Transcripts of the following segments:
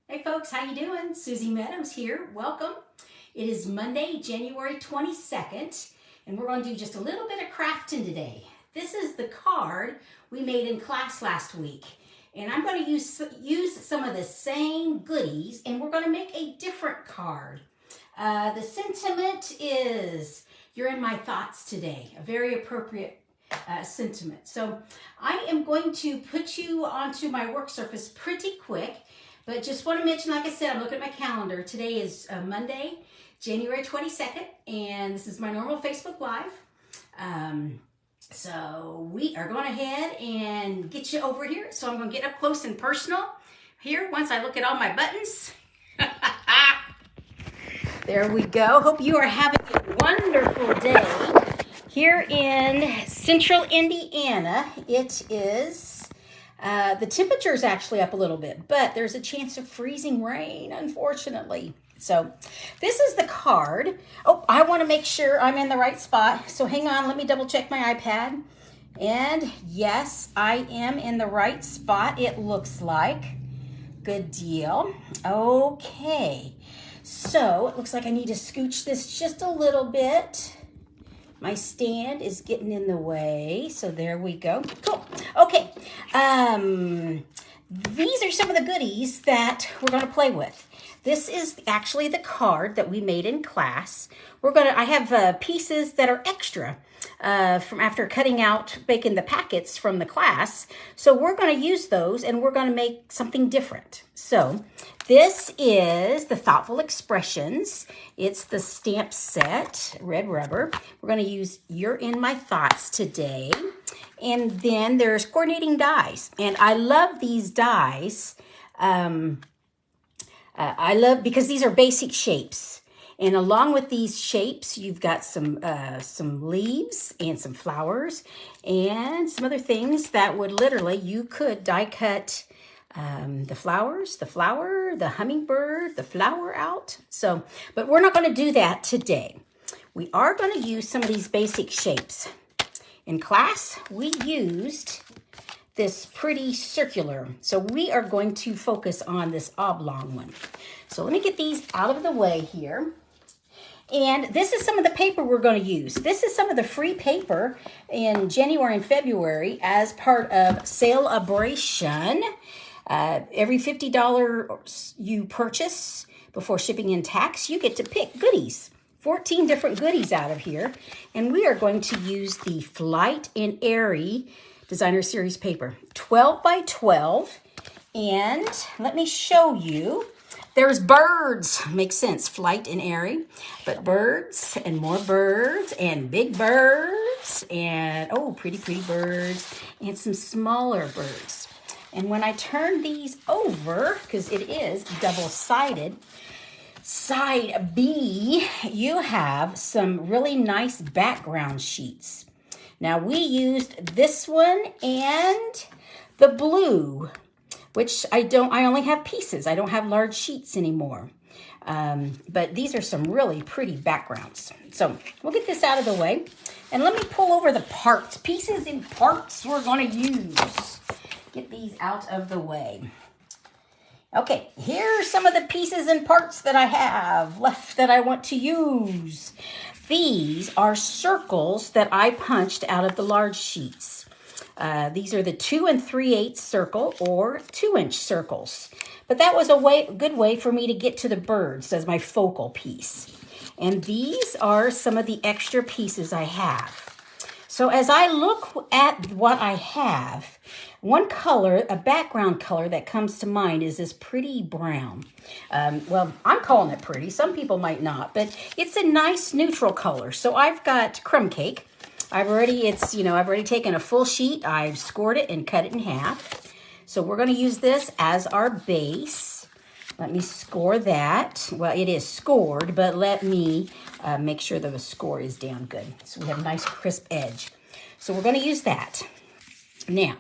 Hey folks, how you doing? Susie Meadows here. Welcome. It is Monday, January 22nd, and we're going to do just a little bit of crafting today. This is the card we made in class last week, and I'm going to use some of the same goodies, and we're going to make a different card. The sentiment is, you're in my thoughts today, a very appropriate sentiment. So I am going to put you onto my work surface pretty quick. But just want to mention, like I said, I'm looking at my calendar. Today is Monday, January 22nd, and this is my normal Facebook Live. So we are going ahead and get you over here. So I'm going to get up close and personal here once I look at all my buttons. There we go. Hope you are having a wonderful day. Here in central Indiana, it is... the temperature is actually up a little bit, but there's a chance of freezing rain, unfortunately. So this is the card. Oh, I want to make sure I'm in the right spot. So hang on, let me double check my iPad. And yes, I am in the right spot, it looks like. Good deal. Okay, so it looks like I need to scooch this just a little bit. My stand is getting in the way, so there we go. Cool. Okay, these are some of the goodies that we're going to play with. This is actually the card that we made in class. I have pieces that are extra from after cutting out, making the packets from the class. So we're going to use those, and we're going to make something different. So this is the Thoughtful Expressions. It's the stamp set, red rubber. We're going to use You're in My Thoughts today. And then there's coordinating dies. And I love these dies. I love because these are basic shapes. And along with these shapes, you've got some leaves and some flowers and some other things that would literally, you could die cut the flowers, the flower, the hummingbird, the flower out. So, but we're not going to do that today. We are going to use some of these basic shapes. In class, we used this pretty circular. So we are going to focus on this oblong one. So let me get these out of the way here. And this is some of the paper we're going to use. This is some of the free paper in January and February as part of Celebration. Every $50 you purchase before shipping and tax, you get to pick goodies. 14 different goodies out of here. And we are going to use the Flight and Airy Designer Series paper. 12 by 12. And let me show you. There's birds. Makes sense. Flight and Airy. But birds and more birds and big birds and, oh, pretty birds and some smaller birds. And when I turn these over, because it is double-sided, side B, you have some really nice background sheets. Now, we used this one and the blue, which I only have pieces. I don't have large sheets anymore. But these are some really pretty backgrounds. So we'll get this out of the way. And let me pull over the parts, pieces and parts we're going to use. Get these out of the way. Okay, here's some of the pieces and parts that I have left that I want to use. These are circles that I punched out of the large sheets. These are the 2 3/8 circle or 2-inch circles. But that was a good way for me to get to the birds as my focal piece. And these are some of the extra pieces I have. So as I look at what I have, one color, a background color that comes to mind is this pretty brown. Well, I'm calling it pretty. Some people might not, but it's a nice neutral color. So I've got crumb cake. I've already taken a full sheet. I've scored it and cut it in half. So we're going to use this as our base. Let me score that. Well, it is scored, but let me make sure that the score is down good. So we have a nice crisp edge. So we're going to use that. Now,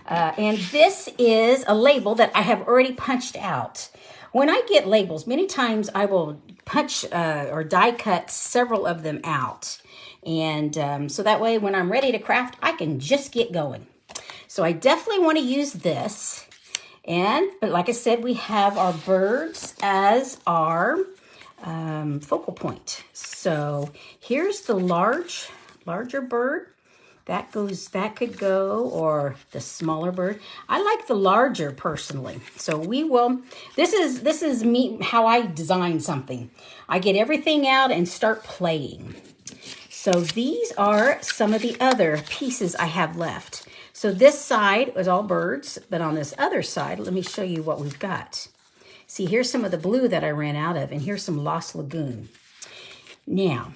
and this is a label that I have already punched out. When I get labels, many times I will punch or die cut several of them out. And so that way when I'm ready to craft, I can just get going. So I definitely want to use this. But like I said, we have our birds as our focal point. So here's the larger bird. That could go, or the smaller bird. I like the larger personally. So this is me, how I design something. I get everything out and start playing. So these are some of the other pieces I have left. So this side was all birds, but on this other side, let me show you what we've got. See, here's some of the blue that I ran out of, and here's some Lost Lagoon. Now,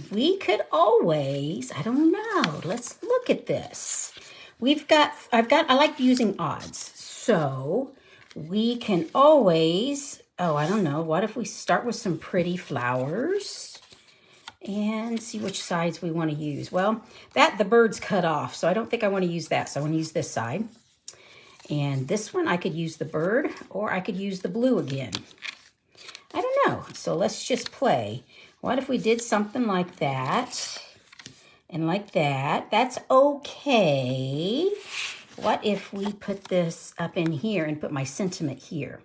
we could always, I don't know, let's look at this. I like using odds. So we can always, I don't know, what if we start with some pretty flowers and see which sides we want to use? Well, the bird's cut off, so I don't think I want to use that. So I want to use this side. And this one, I could use the bird, or I could use the blue again. I don't know. So let's just play. What if we did something like that and like that? That's okay. What if we put this up in here and put my sentiment here?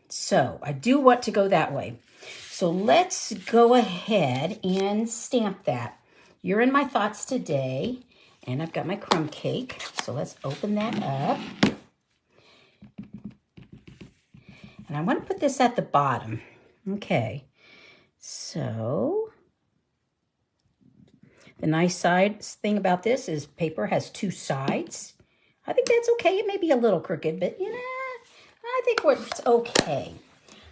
So I do want to go that way. So let's go ahead and stamp that. You're in my thoughts today, and I've got my crumb cake. So let's open that up. And I want to put this at the bottom. Okay. So the nice thing about this is paper has two sides. I think that's okay. It may be a little crooked, but I think it's okay.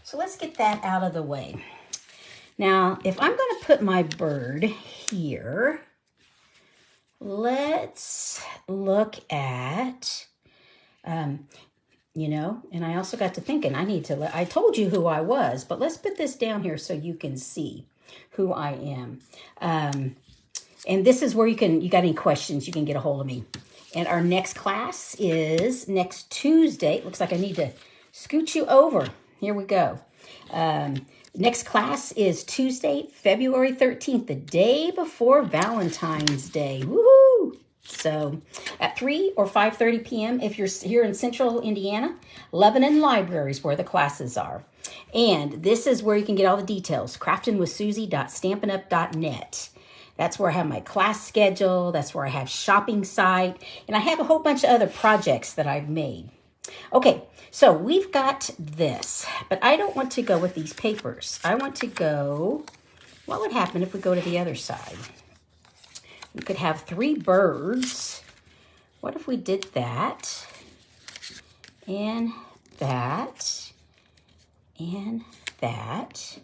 So let's get that out of the way. Now, if I'm going to put my bird here, let's look at, and I also got to thinking, I told you who I was, but let's put this down here so you can see who I am. And this is where you got any questions, you can get a hold of me. And our next class is next Tuesday. It looks like I need to scoot you over. Here we go. Next class is Tuesday, February 13th, the day before Valentine's Day. Woohoo! So at 3 or 5:30 p.m. if you're here in Central Indiana, Lebanon Library is where the classes are. And this is where you can get all the details, craftingwithsusie.stampinup.net. That's where I have my class schedule. That's where I have shopping site. And I have a whole bunch of other projects that I've made. Okay, so we've got this, but I don't want to go with these papers. I want to go, what would happen if we go to the other side? We could have 3 birds. What if we did that, and that, and that?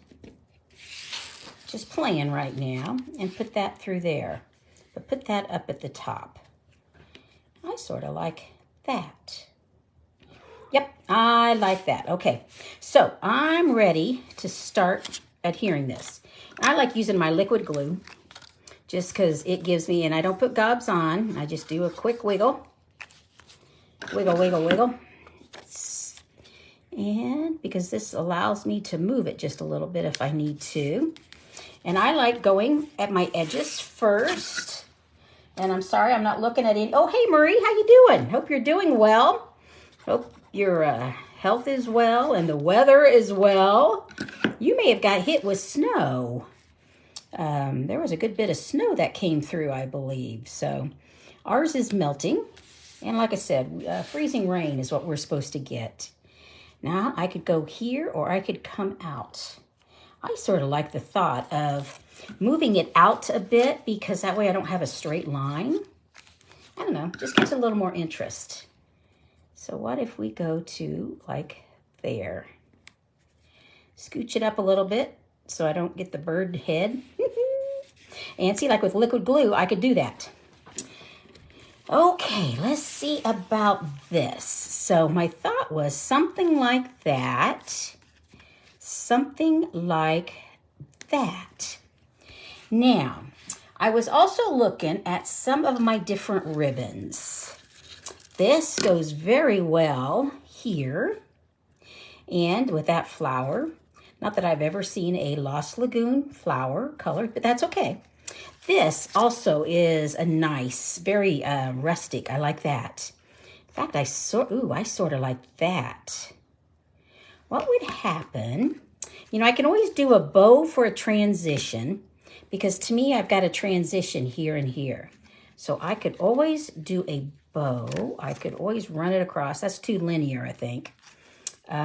Just playing right now, and put that through there. But put that up at the top. I sort of like that. Yep, I like that. Okay, so I'm ready to start adhering this. I like using my liquid glue just because it gives me, and I don't put gobs on. I just do a quick wiggle. Wiggle, wiggle, wiggle. And because this allows me to move it just a little bit if I need to. And I like going at my edges first. And I'm sorry, I'm not looking at any. Oh, hey, Marie, how you doing? Hope you're doing well. Hope your health is well and the weather is well. You may have got hit with snow. There was a good bit of snow that came through, I believe. So ours is melting. And like I said, freezing rain is what we're supposed to get. Now I could go here or I could come out. I sort of like the thought of moving it out a bit because that way I don't have a straight line. I don't know, just gives a little more interest. So what if we go to like there? Scooch it up a little bit so I don't get the bird head. And see, like with liquid glue, I could do that. Okay, let's see about this. So my thought was something like that. Something like that. Now, I was also looking at some of my different ribbons. This goes very well here and with that flower. Not that I've ever seen a Lost Lagoon flower colored, but that's okay. This also is a nice, very rustic. I like that. In fact, I sort of like that. What would happen? You know, I can always do a bow for a transition because to me, I've got a transition here and here. So I could always do a bow. I could always run it across. That's too linear, I think. But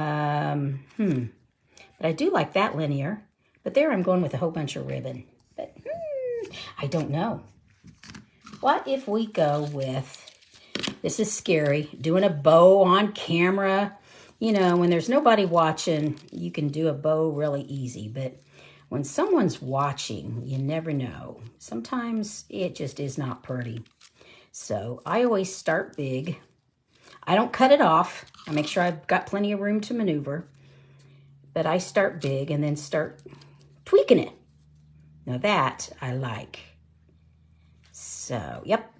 I do like that linear. But there I'm going with a whole bunch of ribbon. But I don't know. What if we go with, this is scary, doing a bow on camera. You know, when there's nobody watching, you can do a bow really easy. But when someone's watching, you never know. Sometimes it just is not pretty. So I always start big. I don't cut it off. I make sure I've got plenty of room to maneuver. But I start big and then start tweaking it. Now that I like. So, yep.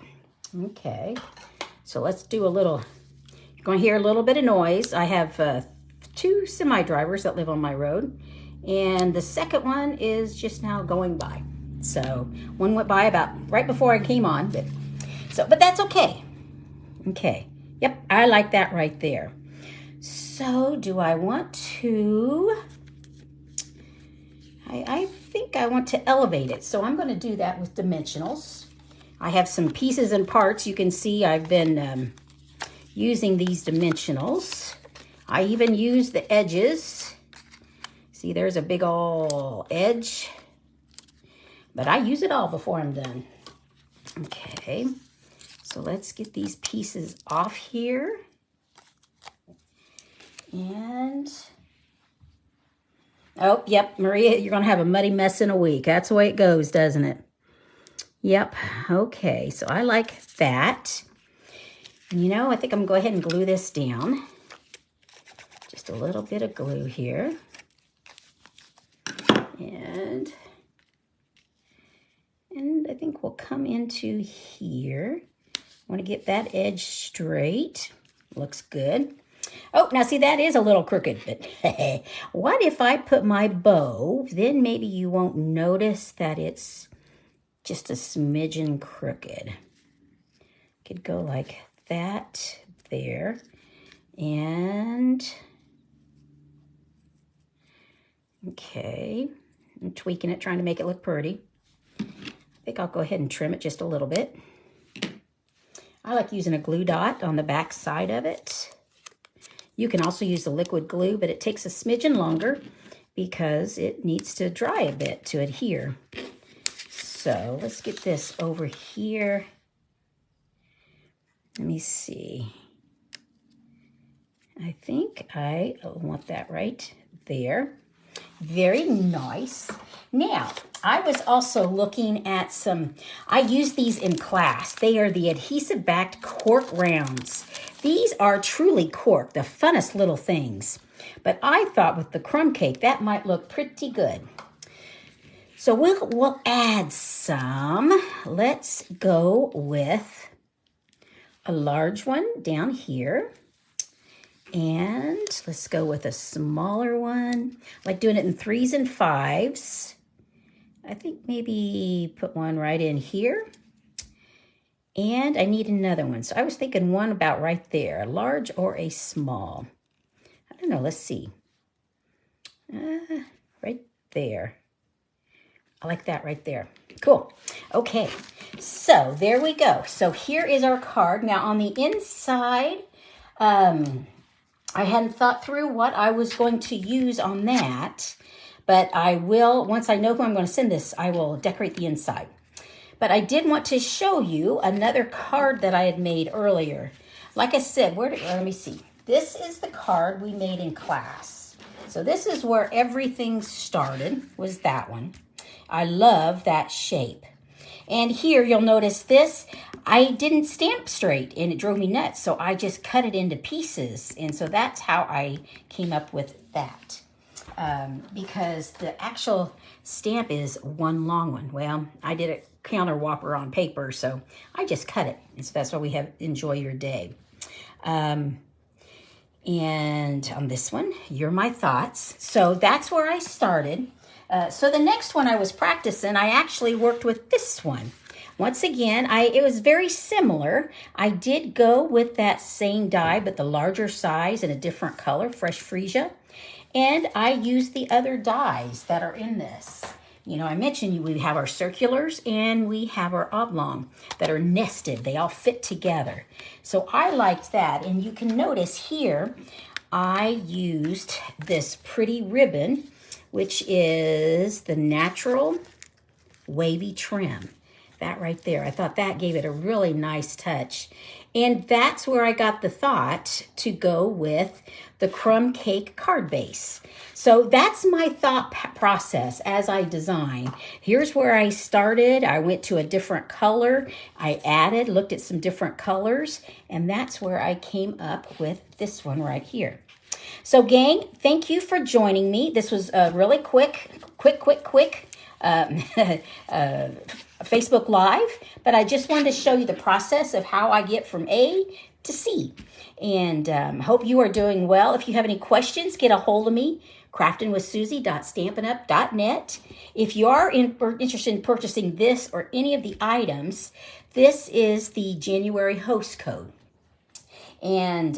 Okay. So let's do a little, you're going to hear a little bit of noise. I have 2 semi-drivers that live on my road. And the second one is just now going by. So one went by about right before I came on. But that's okay. Okay. Yep, I like that right there. So do I want to, I think I want to elevate it. So I'm going to do that with dimensionals. I have some pieces and parts. You can see I've been using these dimensionals. I even use the edges. See, there's a big old edge. But I use it all before I'm done. Okay, so let's get these pieces off here. And, oh, yep, Maria, you're going to have a muddy mess in a week. That's the way it goes, doesn't it? Yep, okay, so I like that. And you know, I think I'm going to go ahead and glue this down. Just a little bit of glue here. And I think we'll come into here. I want to get that edge straight. Looks good. Oh, now see, that is a little crooked, but what if I put my bow, then maybe you won't notice that it's just a smidgen crooked. Could go like that there. And, okay, I'm tweaking it, trying to make it look pretty. I think I'll go ahead and trim it just a little bit. I like using a glue dot on the back side of it. You can also use the liquid glue, but it takes a smidgen longer because it needs to dry a bit to adhere. So let's get this over here. Let me see. I think I want that right there. Very nice. Now, I was also looking at some, I use these in class. They are the adhesive backed cork rounds. These are truly cork, the funnest little things. But I thought with the crumb cake, that might look pretty good. So we'll add some. Let's go with a large one down here. And let's go with a smaller one. I like doing it in 3s and 5s. I think maybe put one right in here. And I need another one. So I was thinking one about right there, a large or a small. I don't know, let's see. Right there. I like that right there. Cool. Okay, so there we go. So here is our card. Now on the inside, I hadn't thought through what I was going to use on that, but I will, once I know who I'm going to send this, I will decorate the inside. But I did want to show you another card that I had made earlier. Like I said, let me see. This is the card we made in class. So this is where everything started, was that one. I love that shape. And here you'll notice this, I didn't stamp straight and it drove me nuts. So I just cut it into pieces. And so that's how I came up with that. Because the actual stamp is one long one. Well, I did a counter whopper on paper, so I just cut it. And so that's why we have Enjoy Your Day. And on this one, You're My Thoughts. So that's where I started. So the next one I was practicing, I actually worked with this one. once again, it was very similar. I did go with that same die, but the larger size and a different color, fresh freesia. And I used the other dies that are in this. You know, I mentioned we have our circulars and we have our oblong that are nested. They all fit together. So I liked that. And you can notice here, I used this pretty ribbon, which is the natural wavy trim. That right there. I thought that gave it a really nice touch. And that's where I got the thought to go with the crumb cake card base. So that's my thought process as I design. Here's where I started. I went to a different color. I looked at some different colors, and that's where I came up with this one right here. So gang, thank you for joining me. This was a really quick Facebook Live, but I just wanted to show you the process of how I get from A to C. And hope you are doing well. If you have any questions, get a hold of me, craftingwithsusie.stampinup.net. If you are interested in purchasing this or any of the items, this is the January host code. And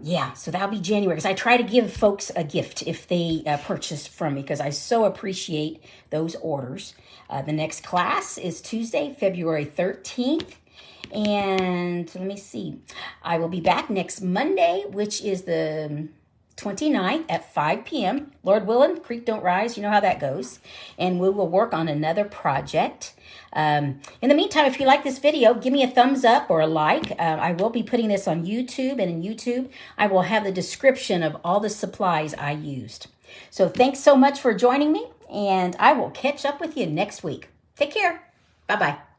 yeah, so that'll be January, because I try to give folks a gift if they purchase from me, because I so appreciate those orders. The next class is Tuesday, February 13th. And let me see. I will be back next Monday, which is the 29th at 5 p.m. Lord willing, creek don't rise. You know how that goes. And we will work on another project. In the meantime, if you like this video, give me a thumbs up or a like. I will be putting this on YouTube, and in YouTube, I will have the description of all the supplies I used. So thanks so much for joining me, and I will catch up with you next week. Take care. Bye-bye.